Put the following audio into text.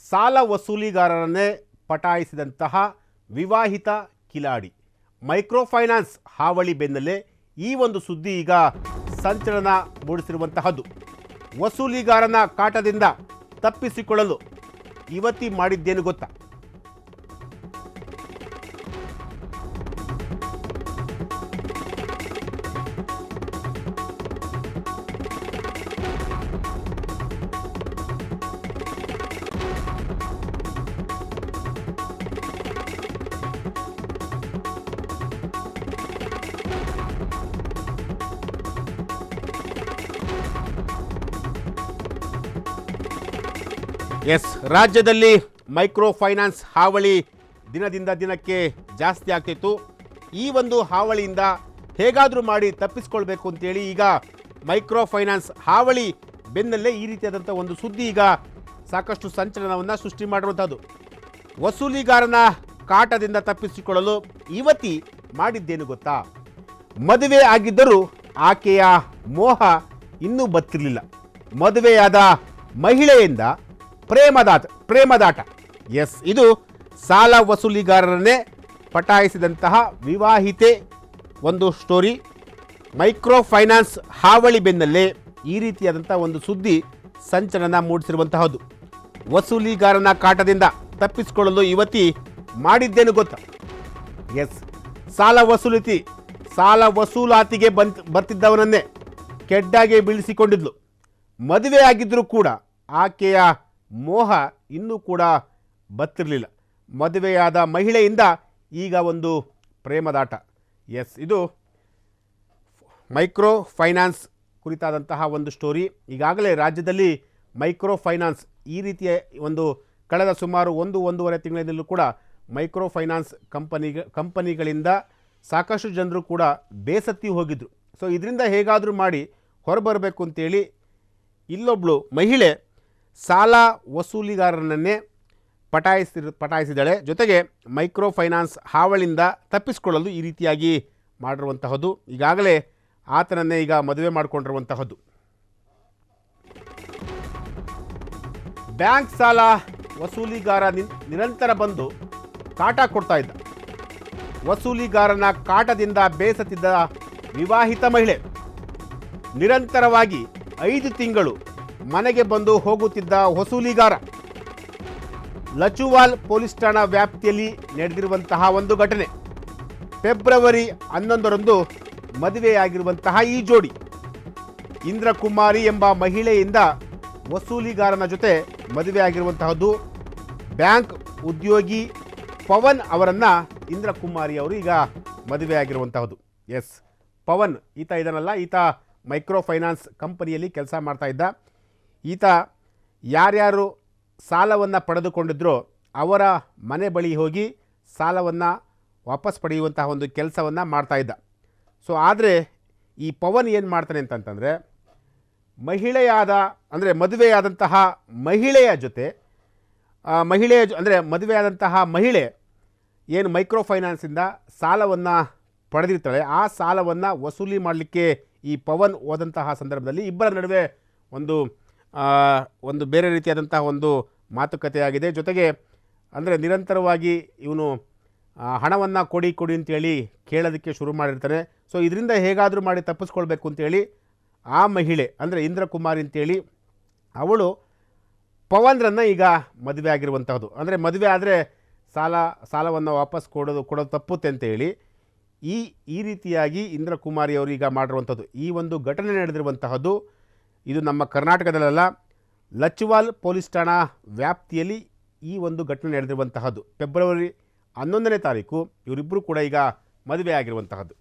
ಸಾಲ ವಸೂಲಿಗಾರರನ್ನೇ ಪಟಾಯಿಸಿದಂತಹ ವಿವಾಹಿತ Kiladi micro finance ಹಾವಳಿ ಬೆನ್ನಲ್ಲೇ ಈ ಒಂದು ಸುದ್ದಿ ಈಗ ಸಂಚಲನ ಮೂಡಿಸಿರುವಂತಹದ್ದು. ವಸೂಲಿಗಾರನ ಕಾಟದಿಂದ ತಪ್ಪಿಸಿಕೊಳ್ಳಲು ಯುವತಿ ಮಾಡಿದ್ದೇನು ಗೊತ್ತಾ? ರಾಜ್ಯದಲ್ಲಿ ಮೈಕ್ರೋ ಫೈನಾನ್ಸ್ ಹಾವಳಿ ದಿನದಿಂದ ದಿನಕ್ಕೆ ಜಾಸ್ತಿ ಆಗ್ತಿತ್ತು. ಈ ಒಂದು ಹಾವಳಿಯಿಂದ ಹೇಗಾದರೂ ಮಾಡಿ ತಪ್ಪಿಸ್ಕೊಳ್ಬೇಕು ಅಂತೇಳಿ ಈಗ ಮೈಕ್ರೋ ಫೈನಾನ್ಸ್ ಹಾವಳಿ ಬೆನ್ನಲ್ಲೇ ಈ ರೀತಿಯಾದಂಥ ಒಂದು ಸುದ್ದಿ ಈಗ ಸಾಕಷ್ಟು ಸಂಚಲನವನ್ನು ಸೃಷ್ಟಿ ಮಾಡಿರುವಂಥದ್ದು. ವಸೂಲಿಗಾರನ ಕಾಟದಿಂದ ತಪ್ಪಿಸಿಕೊಳ್ಳಲು ಯುವತಿ ಮಾಡಿದ್ದೇನು ಗೊತ್ತಾ? ಮದುವೆ ಆಗಿದ್ದರೂ ಆಕೆಯ ಮೋಹ ಇನ್ನೂ ಬತ್ತಿರಲಿಲ್ಲ. ಮದುವೆಯಾದ ಮಹಿಳೆಯಿಂದ ಪ್ರೇಮದಾಟ. ಇದು ಸಾಲ ವಸೂಲಿಗಾರರನ್ನೇ ಪಟಾಯಿಸಿದಂತಹ ವಿವಾಹಿತೆ ಒಂದು ಸ್ಟೋರಿ. ಮೈಕ್ರೋ ಫೈನಾನ್ಸ್ ಹಾವಳಿ ಬೆನ್ನಲ್ಲೇ ಈ ರೀತಿಯಾದಂಥ ಒಂದು ಸುದ್ದಿ ಸಂಚಲನ ಮೂಡಿಸಿರುವಂತಹದ್ದು. ವಸೂಲಿಗಾರನ ಕಾಟದಿಂದ ತಪ್ಪಿಸಿಕೊಳ್ಳಲು ಯುವತಿ ಮಾಡಿದ್ದೇನು ಗೊತ್ತಾ? ಸಾಲ ವಸೂಲಾತಿಗೆ ಬರ್ತಿದ್ದವನನ್ನೇ ಕೆಡ್ಡಾಗೆ ಬೀಳಿಸಿಕೊಂಡಿದ್ಲು. ಮದುವೆ ಆಗಿದ್ದರೂ ಕೂಡ ಆಕೆಯ ಮೋಹ ಇನ್ನೂ ಕೂಡ ಬತ್ತಿರಲಿಲ್ಲ. ಮದುವೆಯಾದ ಮಹಿಳೆಯಿಂದ ಈಗ ಒಂದು ಪ್ರೇಮದಾಟ. ಇದು ಮೈಕ್ರೋ ಫೈನಾನ್ಸ್ ಕುರಿತಾದಂತಹ ಒಂದು ಸ್ಟೋರಿ. ಈಗಾಗಲೇ ರಾಜ್ಯದಲ್ಲಿ ಮೈಕ್ರೋ ಫೈನಾನ್ಸ್ ಈ ರೀತಿಯ ಒಂದು ಕಳೆದ ಸುಮಾರು 1-1.5 ತಿಂಗಳಿಂದಲೂ ಕೂಡ ಮೈಕ್ರೋ ಫೈನಾನ್ಸ್ ಕಂಪನಿಗಳಿಂದ ಸಾಕಷ್ಟು ಜನರು ಕೂಡ ಬೇಸತ್ತಿ ಹೋಗಿದ್ರು. ಸೊ ಇದರಿಂದ ಹೇಗಾದರೂ ಮಾಡಿ ಹೊರಬರಬೇಕು ಅಂತೇಳಿ ಇಲ್ಲೊಬ್ಬಳು ಮಹಿಳೆ ಸಾಲ ವಸೂಲಿಗಾರನನ್ನೇ ಪಟಾಯಿಸಿದಳೆ. ಜೊತೆಗೆ ಮೈಕ್ರೋ ಫೈನಾನ್ಸ್ ಹಾವಳಿಯಿಂದ ತಪ್ಪಿಸಿಕೊಳ್ಳಲು ಈ ರೀತಿಯಾಗಿ ಮಾಡಿರುವಂತಹದ್ದು. ಈಗಾಗಲೇ ಆತನನ್ನೇ ಈಗ ಮದುವೆ ಮಾಡಿಕೊಂಡಿರುವಂತಹದ್ದು. ಬ್ಯಾಂಕ್ ಸಾಲ ವಸೂಲಿಗಾರ ನಿರಂತರ ಬಂದು ಕಾಟ ಕೊಡ್ತಾ ಇದ್ದ. ವಸೂಲಿಗಾರನ ಕಾಟದಿಂದ ಬೇಸತ್ತಿದ್ದ ವಿವಾಹಿತ ಮಹಿಳೆ ನಿರಂತರವಾಗಿ 5 ತಿಂಗಳು ಮನೆಗೆ ಬಂದು ಹೋಗುತ್ತಿದ್ದ ವಸೂಲಿಗಾರ. ಲಚುವಾಲ್ ಪೊಲೀಸ್ ಠಾಣಾ ವ್ಯಾಪ್ತಿಯಲ್ಲಿ ನಡೆದಿರುವಂತಹ ಒಂದು ಘಟನೆ. ಫೆಬ್ರವರಿ 11ರಂದು ಮದುವೆಯಾಗಿರುವಂತಹ ಈ ಜೋಡಿ ಇಂದ್ರಕುಮಾರಿ ಎಂಬ ಮಹಿಳೆಯಿಂದ ವಸೂಲಿಗಾರನ ಜೊತೆ ಮದುವೆಯಾಗಿರುವಂತಹದ್ದು. ಬ್ಯಾಂಕ್ ಉದ್ಯೋಗಿ ಪವನ್ ಅವರನ್ನು ಇಂದ್ರಕುಮಾರಿ ಅವರು ಈಗ ಮದುವೆಯಾಗಿರುವಂತಹದ್ದು. ಪವನ್ ಈತ ಮೈಕ್ರೋ ಫೈನಾನ್ಸ್ ಕಂಪನಿಯಲ್ಲಿ ಕೆಲಸ ಮಾಡ್ತಾ ಇದ್ದ. ಈತ ಯಾರ್ಯಾರು ಸಾಲವನ್ನು ಪಡೆದುಕೊಂಡಿದ್ರೋ ಅವರ ಮನೆ ಬಳಿ ಹೋಗಿ ಸಾಲವನ್ನು ವಾಪಸ್ ಪಡೆಯುವಂತಹ ಒಂದು ಕೆಲಸವನ್ನು ಮಾಡ್ತಾ ಇದ್ದ. ಸೊ ಆದರೆ ಈ ಪವನ್ ಏನು ಮಾಡ್ತಾನೆ ಅಂತಂತಂದರೆ ಮದುವೆಯಾದಂತಹ ಮಹಿಳೆಯ ಜೊತೆ ಮದುವೆಯಾದಂತಹ ಮಹಿಳೆ ಏನು ಮೈಕ್ರೋ ಫೈನಾನ್ಸಿಂದ ಸಾಲವನ್ನು ಪಡೆದಿರ್ತಾಳೆ, ಆ ಸಾಲವನ್ನು ವಸೂಲಿ ಮಾಡಲಿಕ್ಕೆ ಈ ಪವನ್ ಹೋದಂತಹ ಸಂದರ್ಭದಲ್ಲಿ ಇಬ್ಬರ ನಡುವೆ ಒಂದು ಬೇರೆ ರೀತಿಯಾದಂತಹ ಒಂದು ಮಾತುಕತೆಯಾಗಿದೆ. ಜೊತೆಗೆ ನಿರಂತರವಾಗಿ ಇವನು ಹಣವನ್ನು ಕೊಡಿ ಅಂತೇಳಿ ಕೇಳೋದಕ್ಕೆ ಶುರು ಮಾಡಿರ್ತಾನೆ. ಸೊ ಇದರಿಂದ ಹೇಗಾದರೂ ಮಾಡಿ ತಪ್ಪಿಸ್ಕೊಳ್ಬೇಕು ಅಂತೇಳಿ ಆ ಮಹಿಳೆ ಇಂದ್ರಕುಮಾರಿ ಅಂತೇಳಿ ಅವಳು ಪವನ್ರನ್ನು ಈಗ ಮದುವೆ ಆಗಿರುವಂತಹದ್ದು. ಮದುವೆ ಆದರೆ ಸಾಲವನ್ನು ವಾಪಸ್ ಕೊಡೋದು ತಪ್ಪುತ್ತೆ ಅಂತೇಳಿ ಈ ರೀತಿಯಾಗಿ ಇಂದ್ರಕುಮಾರಿ ಅವರು ಈಗ ಮಾಡಿರುವಂಥದ್ದು. ಈ ಒಂದು ಘಟನೆ ನಡೆದಿರುವಂತಹದ್ದು ಇದು ನಮ್ಮ ಕರ್ನಾಟಕದಲ್ಲ, ಲಚುವಾಲ್ ಪೊಲೀಸ್ ಠಾಣಾ ವ್ಯಾಪ್ತಿಯಲ್ಲಿ ಈ ಒಂದು ಘಟನೆ ನಡೆದಿರುವಂತಹದ್ದು. ಫೆಬ್ರವರಿ 11ನೇ ತಾರೀಕು ಇವರಿಬ್ಬರು ಕೂಡ ಈಗ ಮದುವೆ ಆಗಿರುವಂತಹದ್ದು.